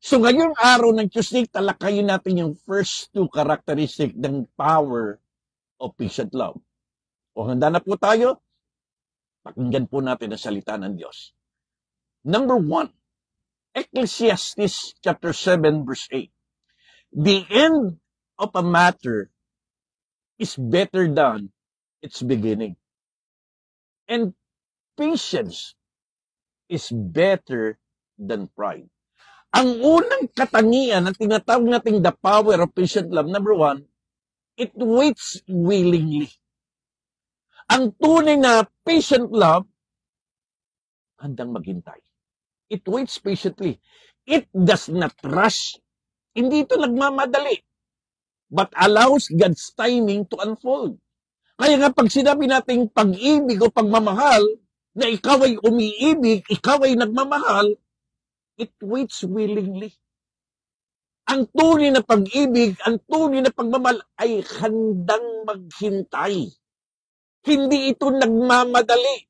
So ngayong araw ng Tuesday, talakayin natin yung first two characteristic ng power of patient love. O handa na po tayo, pakinggan po natin ang salita ng Diyos. Number 1, Ecclesiastes chapter 7 verse 8. The end of a matter is better than its beginning. And patience is better than pride. Ang unang katangian na tinatawag nating the power of patient love, number 1, it waits willingly. Ang tunay na patient love, handang maghintay. It waits patiently. It does not rush. Hindi ito nagmamadali, but allows God's timing to unfold. Kaya nga pag sinabi nating pag-ibig o pagmamahal, na ikaw ay umiibig, ikaw ay nagmamahal, it waits willingly. Ang tunay na pag-ibig, ang tunay na pagmamahal ay handang maghintay. Hindi ito nagmamadali.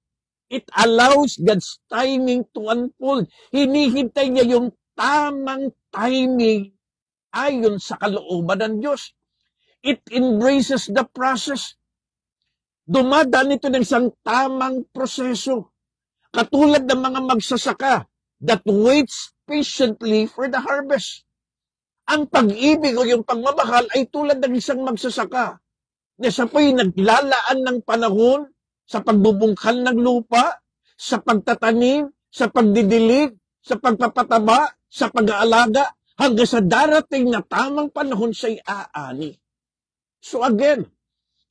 It allows God's timing to unfold. Hinihintay niya yung tamang timing ayon sa kalooban ng Diyos. It embraces the process. Dumadaan ito ng isang tamang proseso. Katulad ng mga magsasaka that waits patiently for the harvest. Ang pag-ibig o yung pagmamahal ay tulad ng isang magsasaka na siya po'y naglalaan ng panahon sa pagbubungkal ng lupa, sa pagtatanim, sa pagdidilig, sa pagpapataba, sa pag-aalaga, hanggang sa darating na tamang panahon siya'y aani. So again,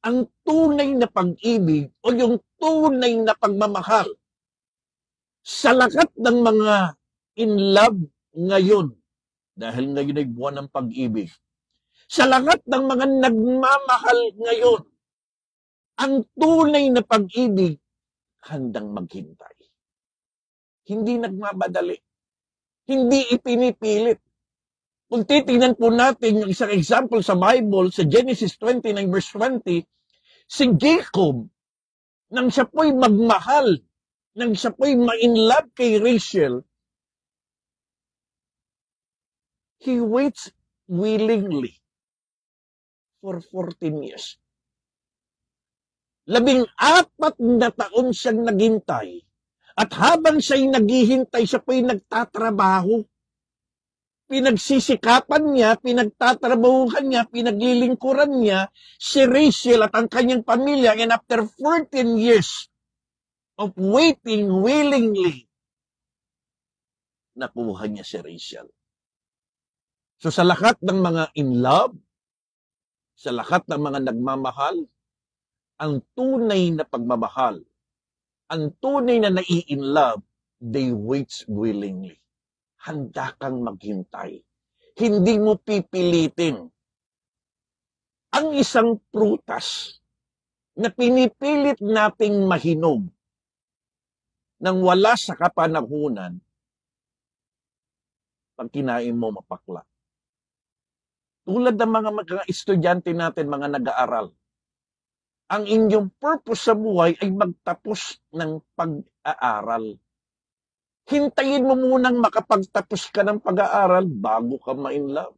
ang tunay na pag-ibig o yung tunay na pagmamahal sa lakat ng mga in love ngayon, dahil ngayon ay buwan ng pag-ibig, sa lakat ng mga nagmamahal ngayon, ang tunay na pag-ibig handang maghintay. Hindi nagmamadali. Hindi ipinipilit. Kung titingnan po natin yung isang example sa Bible, sa Genesis 29 verse 20, si Jacob, nang siya po'y magmahal, nang siya po'y ma-inlove kay Rachel, he waits willingly for 14 years. 14 na taon siyang naghintay. At habang siya'y naghihintay, siya po'y nagtatrabaho. Pinagsisikapan niya, pinagtatrabahuhan niya, pinaglilingkuran niya si Rachel at ang kanyang pamilya. And after 14 years of waiting willingly, nakuha niya si Rachel. So sa lahat ng mga in love, sa lahat ng mga nagmamahal, ang tunay na pagmamahal, ang tunay na nai-in-love, they waits willingly. Handa kang maghintay. Hindi mo pipilitin. Ang isang prutas na pinipilit nating mahinog nang wala sa kapanahunan, pag kinain mo mapakla. Tulad ng mga estudyante natin, mga nag-aaral, ang inyong purpose sa buhay ay magtapos ng pag-aaral. Hintayin mo munang makapagtapos ka ng pag-aaral bago ka ma-inlove.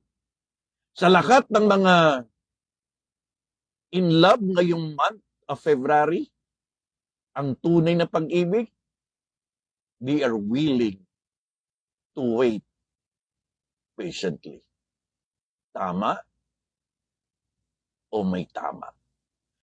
Sa lahat ng mga in love ngayong month of February, ang tunay na pag-ibig, they are willing to wait patiently. Tama o may tama?